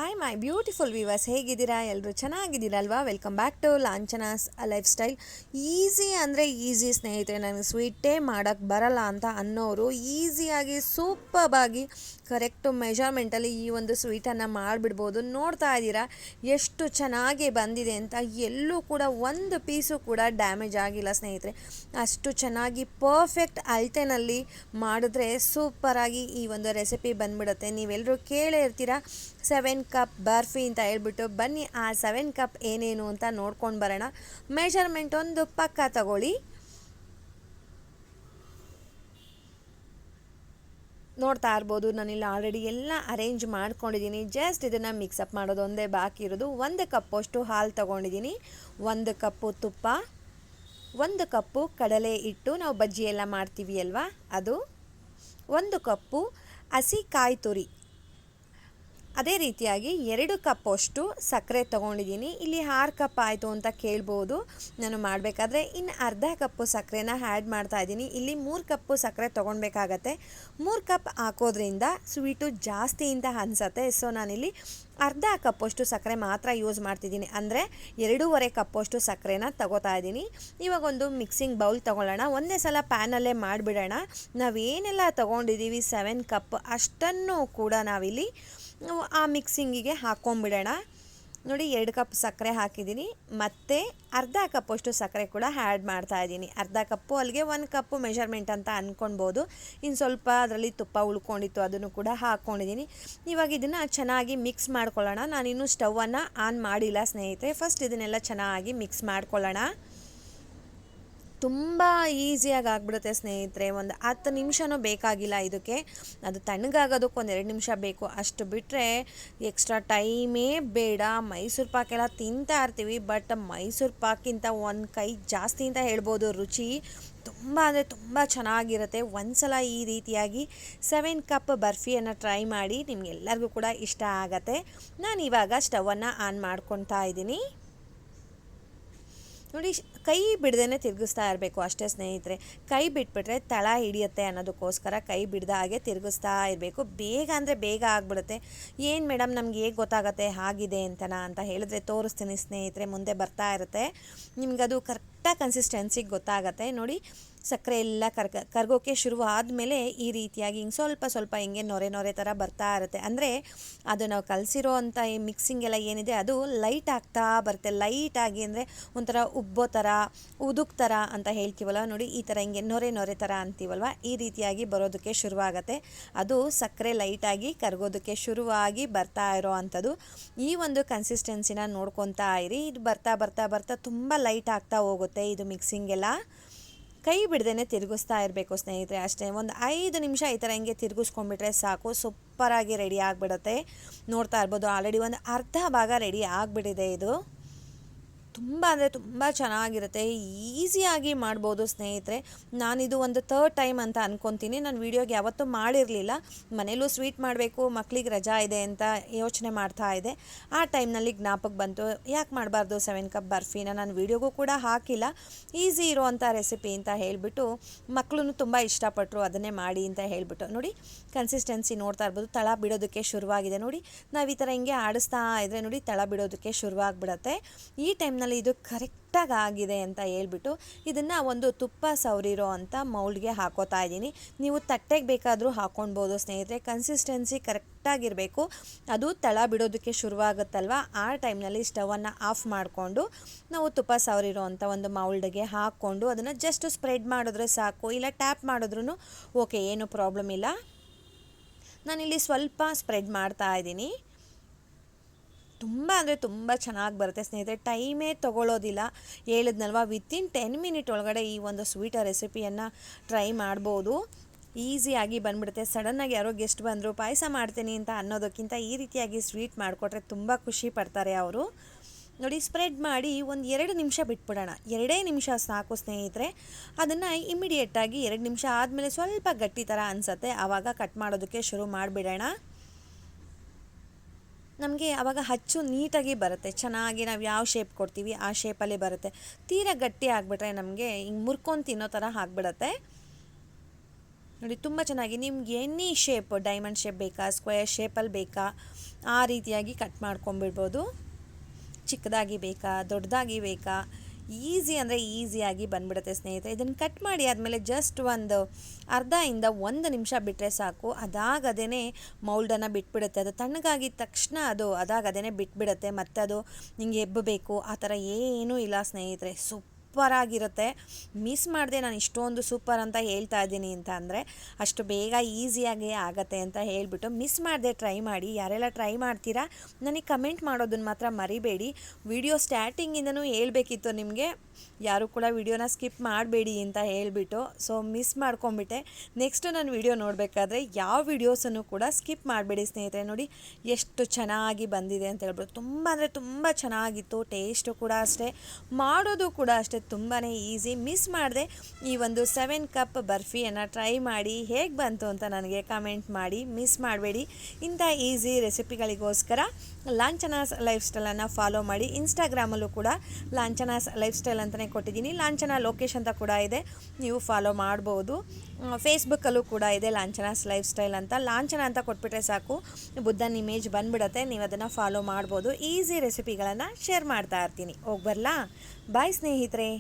Hi my beautiful viewers, ಹೇಗಿದ್ದೀರಾ? ಎಲ್ಲರೂ ಚೆನ್ನಾಗಿದ್ದೀರಲ್ವಾ? Welcome back to Lanchana's lifestyle. Easy ಅಂದರೆ ಈಸಿ ಸ್ನೇಹಿತರೆ, ನನಗೆ ಸ್ವೀಟೇ ಮಾಡೋಕ್ಕೆ ಬರಲ್ಲ ಅಂತ ಅನ್ನೋರು ಈಸಿಯಾಗಿ ಸೂಪರ್ಬಾಗಿ ಕರೆಕ್ಟು ಮೆಜರ್ಮೆಂಟಲ್ಲಿ ಈ ಒಂದು ಸ್ವೀಟನ್ನು ಮಾಡಿಬಿಡ್ಬೋದು. ನೋಡ್ತಾ ಇದ್ದೀರಾ ಎಷ್ಟು ಚೆನ್ನಾಗಿ ಬಂದಿದೆ ಅಂತ. ಎಲ್ಲೂ ಕೂಡ ಒಂದು ಪೀಸು ಕೂಡ ಡ್ಯಾಮೇಜ್ ಆಗಿಲ್ಲ ಸ್ನೇಹಿತರೆ. ಅಷ್ಟು ಚೆನ್ನಾಗಿ ಪರ್ಫೆಕ್ಟ್ ಅಳತೆನಲ್ಲಿ ಮಾಡಿದ್ರೆ ಸೂಪರಾಗಿ ಈ ಒಂದು ರೆಸಿಪಿ ಬಂದ್ಬಿಡುತ್ತೆ. ನೀವೆಲ್ಲರೂ ಕೇಳೇ ಇರ್ತೀರಾ 7 ಕಪ್ ಬರ್ಫಿ ಅಂತ ಹೇಳ್ಬಿಟ್ಟು. ಬನ್ನಿ ಆ 7 ಕಪ್ ಏನೇನು ಅಂತ ನೋಡ್ಕೊಂಡು ಬರೋಣ. ಮೆಜರ್ಮೆಂಟ್ ಒಂದು ಪಕ್ಕ ತಗೊಳ್ಳಿ. ನೋಡ್ತಾ ಇರ್ಬೋದು, ನಾನಿಲ್ಲಿ ಆಲ್ರೆಡಿ ಎಲ್ಲ ಅರೇಂಜ್ ಮಾಡ್ಕೊಂಡಿದ್ದೀನಿ. ಜಸ್ಟ್ ಇದನ್ನು ಮಿಕ್ಸಪ್ ಮಾಡೋದು ಒಂದೇ ಬಾಕಿ ಇರೋದು. 1 ಕಪ್ಪಷ್ಟು ಹಾಲು ತೊಗೊಂಡಿದ್ದೀನಿ, 1 ಕಪ್ಪು ತುಪ್ಪ, 1 ಕಪ್ಪು ಕಡಲೆ ಹಿಟ್ಟು, ನಾವು ಬಜ್ಜಿ ಎಲ್ಲ ಮಾಡ್ತೀವಿ ಅಲ್ವಾ ಅದು, 1 ಕಪ್ಪು ಹಸಿ ಕಾಯಿ ತುರಿ, ಅದೇ ರೀತಿಯಾಗಿ 2 ಕಪ್ಪಷ್ಟು ಸಕ್ಕರೆ ತೊಗೊಂಡಿದ್ದೀನಿ. ಇಲ್ಲಿ 6 ಕಪ್ ಆಯಿತು ಅಂತ ಕೇಳ್ಬೋದು ನಾನು ಮಾಡಬೇಕಾದ್ರೆ. ಇನ್ನು ಅರ್ಧ ಕಪ್ಪು ಸಕ್ಕರೆನ ಆ್ಯಡ್ ಮಾಡ್ತಾಯಿದ್ದೀನಿ. ಇಲ್ಲಿ 3 ಕಪ್ಪು ಸಕ್ಕರೆ ತೊಗೊಳ್ಬೇಕಾಗತ್ತೆ. 3 ಕಪ್ ಹಾಕೋದ್ರಿಂದ ಸ್ವೀಟು ಜಾಸ್ತಿ ಅಂತ ಅನಿಸತ್ತೆ. ಸೊ ನಾನಿಲ್ಲಿ ಅರ್ಧ ಕಪ್ಪಷ್ಟು ಸಕ್ಕರೆ ಮಾತ್ರ ಯೂಸ್ ಮಾಡ್ತಿದ್ದೀನಿ, ಅಂದರೆ 2.5 ಕಪ್ಪಷ್ಟು ಸಕ್ಕರೆನ ತಗೋತಾ ಇದ್ದೀನಿ. ಇವಾಗೊಂದು ಮಿಕ್ಸಿಂಗ್ ಬೌಲ್ ತೊಗೊಳ್ಳೋಣ. ಒಂದೇ ಸಲ ಪ್ಯಾನಲ್ಲೇ ಮಾಡಿಬಿಡೋಣ. ನಾವೇನೆಲ್ಲ ತೊಗೊಂಡಿದ್ದೀವಿ 7 ಕಪ್ ಅಷ್ಟನ್ನು ಕೂಡ ನಾವಿಲ್ಲಿ ಆ ಮಿಕ್ಸಿಂಗಿಗೆ ಹಾಕ್ಕೊಂಬಿಡೋಣ. ನೋಡಿ 2 ಕಪ್ ಸಕ್ಕರೆ ಹಾಕಿದ್ದೀನಿ, ಮತ್ತು ಅರ್ಧ ಕಪ್ಪಷ್ಟು ಸಕ್ಕರೆ ಕೂಡ ಆ್ಯಡ್ ಮಾಡ್ತಾಯಿದ್ದೀನಿ. ಅರ್ಧ ಕಪ್ಪು ಅಲ್ಲಿಗೆ 1 ಕಪ್ಪು ಮೆಷರ್ಮೆಂಟ್ ಅಂತ ಅಂದ್ಕೊಳ್ಬೋದು. ಇನ್ನು ಸ್ವಲ್ಪ ಅದರಲ್ಲಿ ತುಪ್ಪ ಉಳ್ಕೊಂಡಿತ್ತು, ಅದನ್ನು ಕೂಡ ಹಾಕ್ಕೊಂಡಿದ್ದೀನಿ. ಇವಾಗ ಇದನ್ನು ಚೆನ್ನಾಗಿ ಮಿಕ್ಸ್ ಮಾಡ್ಕೊಳ್ಳೋಣ. ನಾನಿನ್ನೂ ಸ್ಟವನ್ನು ಆನ್ ಮಾಡಿಲ್ಲ ಸ್ನೇಹಿತರೆ. ಫಸ್ಟ್ ಇದನ್ನೆಲ್ಲ ಚೆನ್ನಾಗಿ ಮಿಕ್ಸ್ ಮಾಡ್ಕೊಳ್ಳೋಣ. ತುಂಬ ಈಸಿಯಾಗಿ ಆಗಿಬಿಡುತ್ತೆ ಸ್ನೇಹಿತರೆ. ಒಂದು 10 ನಿಮಿಷನೂ ಬೇಕಾಗಿಲ್ಲ ಇದಕ್ಕೆ. ಅದು ತಣ್ಣಗಾಗೋದಕ್ಕೆ 1-2 ನಿಮಿಷ ಬೇಕು, ಅಷ್ಟು ಬಿಟ್ಟರೆ ಎಕ್ಸ್ಟ್ರಾ ಟೈಮೇ ಬೇಡ. ಮೈಸೂರು ಪಾಕೆಲ್ಲ ತಿಂತಾ ಇರ್ತೀವಿ, ಬಟ್ ಮೈಸೂರು ಪಾಕಿಂತ ಒಂದು ಕೈ ಜಾಸ್ತಿ ಅಂತ ಹೇಳ್ಬೋದು ರುಚಿ. ತುಂಬ ಅಂದರೆ ತುಂಬ ಚೆನ್ನಾಗಿರುತ್ತೆ. ಒಂದು ಸಲ ಈ ರೀತಿಯಾಗಿ 7 ಕಪ್ ಬರ್ಫಿಯನ್ನು ಟ್ರೈ ಮಾಡಿ, ನಿಮಗೆಲ್ಲರಿಗೂ ಕೂಡ ಇಷ್ಟ ಆಗತ್ತೆ. ನಾನು ಇವಾಗ ಸ್ಟವನ್ನು ಆನ್ ಮಾಡ್ಕೊತಾ ಇದ್ದೀನಿ. ನೋಡಿ, ಕೈ ಬಿಡದೇ ತಿರುಗಿಸ್ತಾ ಇರಬೇಕು ಅಷ್ಟೇ ಸ್ನೇಹಿತರೆ. ಕೈ ಬಿಟ್ಬಿಟ್ರೆ ತಳ ಹಿಡಿಯುತ್ತೆ ಅನ್ನೋದಕ್ಕೋಸ್ಕರ ಕೈ ಬಿಡ್ದ ಹಾಗೆ ತಿರುಗಿಸ್ತಾ ಇರಬೇಕು. ಬೇಗ ಅಂದರೆ ಬೇಗ ಆಗಿಬಿಡುತ್ತೆ. ಏನು ಮೇಡಮ್ ನಮ್ಗೆ ಹೇಗೆ ಗೊತ್ತಾಗುತ್ತೆ ಆಗಿದೆ ಅಂತ ಹೇಳಿದ್ರೆ ತೋರಿಸ್ತೀನಿ ಸ್ನೇಹಿತರೆ. ಮುಂದೆ ಬರ್ತಾ ಇರುತ್ತೆ, ನಿಮಗದು ಕರೆಕ್ಟಾಗಿ ಕನ್ಸಿಸ್ಟೆನ್ಸಿಗೆ ಗೊತ್ತಾಗತ್ತೆ. ನೋಡಿ, ಸಕ್ಕರೆ ಎಲ್ಲ ಕರ್ಗೋಕ್ಕೆ ಶುರು ಆದಮೇಲೆ ಈ ರೀತಿಯಾಗಿ ಹಿಂಗೆ ಸ್ವಲ್ಪ ಹಿಂಗೆ ನೊರೆ ಥರ ಬರ್ತಾ ಇರುತ್ತೆ. ಅಂದರೆ ಅದು ನಾವು ಕಲಸಿರೋ ಅಂಥ ಈ ಮಿಕ್ಸಿಂಗ್ ಎಲ್ಲ ಏನಿದೆ ಅದು ಲೈಟ್ ಆಗ್ತಾ ಬರುತ್ತೆ. ಲೈಟಾಗಿ ಅಂದರೆ ಒಂಥರ ಉಬ್ಬೋ ಥರ, ಉದುಕ್ ಥರ ಅಂತ ಹೇಳ್ತೀವಲ್ಲ, ನೋಡಿ ಈ ಥರ ಹಿಂಗೆ ನೊರೆ ಥರ ಅಂತೀವಲ್ವ, ಈ ರೀತಿಯಾಗಿ ಬರೋದಕ್ಕೆ ಶುರುವಾಗತ್ತೆ. ಅದು ಸಕ್ಕರೆ ಲೈಟಾಗಿ ಕರ್ಗೋದಕ್ಕೆ ಶುರುವಾಗಿ ಬರ್ತಾ ಇರೋ ಅಂಥದ್ದು. ಈ ಒಂದು ಕನ್ಸಿಸ್ಟೆನ್ಸಿನ ನೋಡ್ಕೊತಾ ಇರಿ. ಇದು ಬರ್ತಾ ತುಂಬ ಲೈಟ್ ಆಗ್ತಾ ಹೋಗುತ್ತೆ ಇದು ಮಿಕ್ಸಿಂಗೆಲ್ಲ. ಕೈ ಬಿಡ್ದೇ ತಿರುಗಿಸ್ತಾ ಇರಬೇಕು ಸ್ನೇಹಿತರೆ ಅಷ್ಟೇ. ಒಂದು 5 ನಿಮಿಷ ಈ ಥರ ಹಿಂಗೆ ತಿರುಗಿಸ್ಕೊಂಡ್ಬಿಟ್ರೆ ಸಾಕು, ಸೂಪರಾಗಿ ರೆಡಿ ಆಗಿಬಿಡುತ್ತೆ. ನೋಡ್ತಾ ಇರ್ಬೋದು, ಆಲ್ರೆಡಿ ಒಂದು ಅರ್ಧ ಭಾಗ ರೆಡಿ ಆಗಿಬಿಟ್ಟಿದೆ. ಇದು ತುಂಬ ಅಂದರೆ ತುಂಬ ಚೆನ್ನಾಗಿರುತ್ತೆ. ಈಸಿಯಾಗಿ ಮಾಡ್ಬೋದು ಸ್ನೇಹಿತರೆ. ನಾನಿದು ಒಂದು 3rd ಟೈಮ್ ಅಂತ ಅಂದ್ಕೊತೀನಿ. ನಾನು ವೀಡಿಯೋಗೆ ಯಾವತ್ತೂ ಮಾಡಿರಲಿಲ್ಲ. ಮನೇಲೂ ಸ್ವೀಟ್ ಮಾಡಬೇಕು, ಮಕ್ಕಳಿಗೆ ರಜಾ ಇದೆ ಅಂತ ಯೋಚನೆ ಮಾಡ್ತಾ ಇದ್ದೆ. ಆ ಟೈಮ್ನಲ್ಲಿ ಜ್ಞಾಪಕ ಬಂತು, ಯಾಕೆ ಮಾಡಬಾರ್ದು 7 ಕಪ್ ಬರ್ಫಿನ. ನಾನು ವೀಡಿಯೋಗೂ ಕೂಡ ಹಾಕಿಲ್ಲ, ಈಸಿ ಇರೋವಂಥ ರೆಸಿಪಿ ಅಂತ ಹೇಳಿಬಿಟ್ಟು. ಮಕ್ಕಳು ತುಂಬ ಇಷ್ಟಪಟ್ಟರು ಅದನ್ನೇ ಮಾಡಿ ಅಂತ ಹೇಳಿಬಿಟ್ಟು. ನೋಡಿ ಕನ್ಸಿಸ್ಟೆನ್ಸಿ ನೋಡ್ತಾ ಇರ್ಬೋದು, ತಳ ಬಿಡೋದಕ್ಕೆ ಶುರುವಾಗಿದೆ. ನೋಡಿ, ನಾವು ಈ ಥರ ಹಿಂಗೆ ಆಡಿಸ್ತಾ ಇದ್ದರೆ ನೋಡಿ ತಳ ಬಿಡೋದಕ್ಕೆ ಶುರುವಾಗಿಬಿಡುತ್ತೆ. ಈ ಟೈಮ್ನಲ್ಲಿ ಇದು ಕರೆಕ್ಟಾಗಿ ಆಗಿದೆ ಅಂತ ಹೇಳ್ಬಿಟ್ಟು ಇದನ್ನು ಒಂದು ತುಪ್ಪ ಸವರಿರೋ ಅಂಥ ಮೌಲ್ಡ್ಗೆ ಹಾಕೋತಾ ಇದ್ದೀನಿ. ನೀವು ತಟ್ಟೆಗೆ ಬೇಕಾದರೂ ಹಾಕ್ಕೊಳ್ಬೋದು ಸ್ನೇಹಿತರೆ. ಕನ್ಸಿಸ್ಟೆನ್ಸಿ ಕರೆಕ್ಟಾಗಿರಬೇಕು. ಅದು ತಳ ಬಿಡೋದಕ್ಕೆ ಶುರುವಾಗುತ್ತಲ್ವ, ಆ ಟೈಮ್ನಲ್ಲಿ ಸ್ಟವನ್ನು ಆಫ್ ಮಾಡಿಕೊಂಡು ನಾವು ತುಪ್ಪ ಸವರಿರೋ ಅಂಥ ಒಂದು ಮೌಲ್ಡ್ಗೆ ಹಾಕ್ಕೊಂಡು ಅದನ್ನು ಜಸ್ಟ್ ಸ್ಪ್ರೆಡ್ ಮಾಡಿದ್ರೆ ಸಾಕು, ಇಲ್ಲ ಟ್ಯಾಪ್ ಮಾಡಿದ್ರೂ ಓಕೆ, ಏನೂ ಪ್ರಾಬ್ಲಮ್ ಇಲ್ಲ. ನಾನಿಲ್ಲಿ ಸ್ವಲ್ಪ ಸ್ಪ್ರೆಡ್ ಮಾಡ್ತಾ ಇದ್ದೀನಿ. ತುಂಬ ಅಂದರೆ ತುಂಬ ಚೆನ್ನಾಗಿ ಬರುತ್ತೆ ಸ್ನೇಹಿತರೆ. ಟೈಮೇ ತೊಗೊಳ್ಳೋದಿಲ್ಲ. ಹೇಳಿದ್ನಲ್ವ, ವಿತಿನ್ 10 ಮಿನಿಟ್ ಒಳಗಡೆ ಈ ಒಂದು ಸ್ವೀಟ್ ರೆಸಿಪಿಯನ್ನು ಟ್ರೈ ಮಾಡ್ಬೋದು. ಈಸಿಯಾಗಿ ಬಂದ್ಬಿಡುತ್ತೆ. ಸಡನ್ನಾಗಿ ಯಾರೋ ಗೆಸ್ಟ್ ಬಂದರು ಪಾಯಸ ಮಾಡ್ತೀನಿ ಅಂತ ಅನ್ನೋದಕ್ಕಿಂತ ಈ ರೀತಿಯಾಗಿ ಸ್ವೀಟ್ ಮಾಡಿಕೊಟ್ರೆ ತುಂಬ ಖುಷಿ ಪಡ್ತಾರೆ ಅವರು. ನೋಡಿ, ಸ್ಪ್ರೆಡ್ ಮಾಡಿ ಒಂದು 2 ನಿಮಿಷ ಬಿಟ್ಬಿಡೋಣ. 2 ನಿಮಿಷ ಸಾಕು ಸ್ನೇಹಿತರೆ. ಅದನ್ನು ಇಮಿಡಿಯೇಟಾಗಿ 2 ನಿಮಿಷ ಆದಮೇಲೆ ಸ್ವಲ್ಪ ಗಟ್ಟಿ ಥರ ಅನಿಸುತ್ತೆ, ಆವಾಗ ಕಟ್ ಮಾಡೋದಕ್ಕೆ ಶುರು ಮಾಡಿಬಿಡೋಣ. ನಮಗೆ ಆವಾಗ ಅಚ್ಚು ನೀಟಾಗಿ ಬರುತ್ತೆ. ಚೆನ್ನಾಗಿ ನಾವು ಯಾವ ಶೇಪ್ ಕೊಡ್ತೀವಿ ಆ ಶೇಪಲ್ಲಿ ಬರುತ್ತೆ. ತೀರಾ ಗಟ್ಟಿ ಆಗಿಬಿಟ್ರೆ ನಮಗೆ ಹಿಂಗೆ ಮುರ್ಕೊಂಡು ತಿನ್ನೋ ಥರ ಆಗಿಬಿಡುತ್ತೆ. ನೋಡಿ ತುಂಬ ಚೆನ್ನಾಗಿ ನಿಮ್ಗೆ ಎನಿ ಶೇಪ್, ಡೈಮಂಡ್ ಶೇಪ್ ಬೇಕಾ, ಸ್ಕ್ವೇರ್ ಶೇಪಲ್ಲಿ ಬೇಕಾ, ಆ ರೀತಿಯಾಗಿ ಕಟ್ ಮಾಡ್ಕೊಂಬಿಡ್ಬೋದು. ಚಿಕ್ಕದಾಗಿ ಬೇಕಾ, ದೊಡ್ಡದಾಗಿ ಬೇಕಾ, ಈಸಿ ಅಂದರೆ ಈಸಿಯಾಗಿ ಬಂದ್ಬಿಡುತ್ತೆ ಸ್ನೇಹಿತರೆ. ಇದನ್ನು ಕಟ್ ಮಾಡಿ ಆದಮೇಲೆ ಜಸ್ಟ್ ಒಂದು ಅರ್ಧದಿಂದ 1 ನಿಮಿಷ ಬಿಟ್ಟರೆ ಸಾಕು, ಅದಾಗದೇ ಮೌಲ್ಡನ್ನು ಬಿಟ್ಬಿಡುತ್ತೆ. ಅದು ತಣ್ಣಗಾಗಿದ ತಕ್ಷಣ ಅದು ಅದಾಗದೇ ಬಿಟ್ಬಿಡುತ್ತೆ. ಮತ್ತು ಅದು ನಿಮಗೆ ಎಬ್ಬಬೇಕು ಆ ಥರ ಏನೂ ಇಲ್ಲ ಸ್ನೇಹಿತರೆ. ಸೂಪರಾಗಿರುತ್ತೆ. ಮಿಸ್ ಮಾಡಿದೆ ನಾನು ಇಷ್ಟೊಂದು ಸೂಪರ್ ಅಂತ ಹೇಳ್ತಾ ಇದ್ದೀನಿ ಅಂತ ಅಂದರೆ ಅಷ್ಟು ಬೇಗ ಈಸಿಯಾಗಿ ಆಗುತ್ತೆ ಅಂತ ಹೇಳಿಬಿಟ್ಟು ಮಿಸ್ ಮಾಡದೆ ಟ್ರೈ ಮಾಡಿ. ಯಾರೆಲ್ಲ ಟ್ರೈ ಮಾಡ್ತೀರಾ ನನಗೆ ಕಮೆಂಟ್ ಮಾಡೋದನ್ನು ಮಾತ್ರ ಮರಿಬೇಡಿ. ವಿಡಿಯೋ ಸ್ಟಾರ್ಟಿಂಗಿಂದನೂ ಹೇಳ್ಬೇಕಿತ್ತು ನಿಮಗೆ, ಯಾರು ಕೂಡ ವಿಡಿಯೋನ ಸ್ಕಿಪ್ ಮಾಡಬೇಡಿ ಅಂತ ಹೇಳಿಬಿಟ್ಟು. ಸೊ ಮಿಸ್ ಮಾಡ್ಕೊಂಬಿಟ್ಟೆ. ನೆಕ್ಸ್ಟು ನಾನು ವಿಡಿಯೋ ನೋಡಬೇಕಾದ್ರೆ ಯಾವ ವಿಡಿಯೋಸನ್ನು ಕೂಡ ಸ್ಕಿಪ್ ಮಾಡಬೇಡಿ ಸ್ನೇಹಿತರೆ. ನೋಡಿ ಎಷ್ಟು ಚೆನ್ನಾಗಿ ಬಂದಿದೆ ಅಂತ ಹೇಳ್ಬಿಟ್ಟು, ತುಂಬ ಅಂದರೆ ತುಂಬ ಚೆನ್ನಾಗಿತ್ತು. ಟೇಸ್ಟು ಕೂಡ ಅಷ್ಟೇ, ಮಾಡೋದು ಕೂಡ ಅಷ್ಟೇ ತುಂಬಾ ಈಸಿ. ಮಿಸ್ ಮಾಡಿದೆ ಈ ಒಂದು 7 ಕಪ್ ಬರ್ಫಿಯನ್ನು ಟ್ರೈ ಮಾಡಿ ಹೇಗೆ ಬಂತು ಅಂತ ನನಗೆ ಕಮೆಂಟ್ ಮಾಡಿ. ಮಿಸ್ ಮಾಡಬೇಡಿ. ಇಂಥ ಈಸಿ ರೆಸಿಪಿಗಳಿಗೋಸ್ಕರ ಲಾಂಛನಾಸ್ ಲೈಫ್ ಸ್ಟೈಲನ್ನು ಫಾಲೋ ಮಾಡಿ. ಇನ್ಸ್ಟಾಗ್ರಾಮಲ್ಲೂ ಕೂಡ ಲಾಂಛನಾಸ್ ಲೈಫ್ ಸ್ಟೈಲ್ ಅಂತಲೇ ಕೊಟ್ಟಿದ್ದೀನಿ. ಲಾಂಛನ ಲೋಕೇಶ್ ಅಂತ ಕೂಡ ಇದೆ, ನೀವು ಫಾಲೋ ಮಾಡ್ಬೋದು. ಫೇಸ್ಬುಕ್ಕಲ್ಲೂ ಕೂಡ ಇದೆ ಲಾಂಛನಾಸ್ ಲೈಫ್ ಸ್ಟೈಲ್ ಅಂತ. ಲಾಂಛನ ಅಂತ ಕೊಟ್ಬಿಟ್ರೆ ಸಾಕು, ಬುದ್ಧನ ಇಮೇಜ್ ಬಂದ್ಬಿಡುತ್ತೆ, ನೀವು ಅದನ್ನು ಫಾಲೋ ಮಾಡ್ಬೋದು. ಈಸಿ ರೆಸಿಪಿಗಳನ್ನು ಶೇರ್ ಮಾಡ್ತಾ ಇರ್ತೀನಿ. ಹೋಗಿ ಬರಲಾ? ಬಾಯ್ ಸ್ನೇಹಿತರೆ.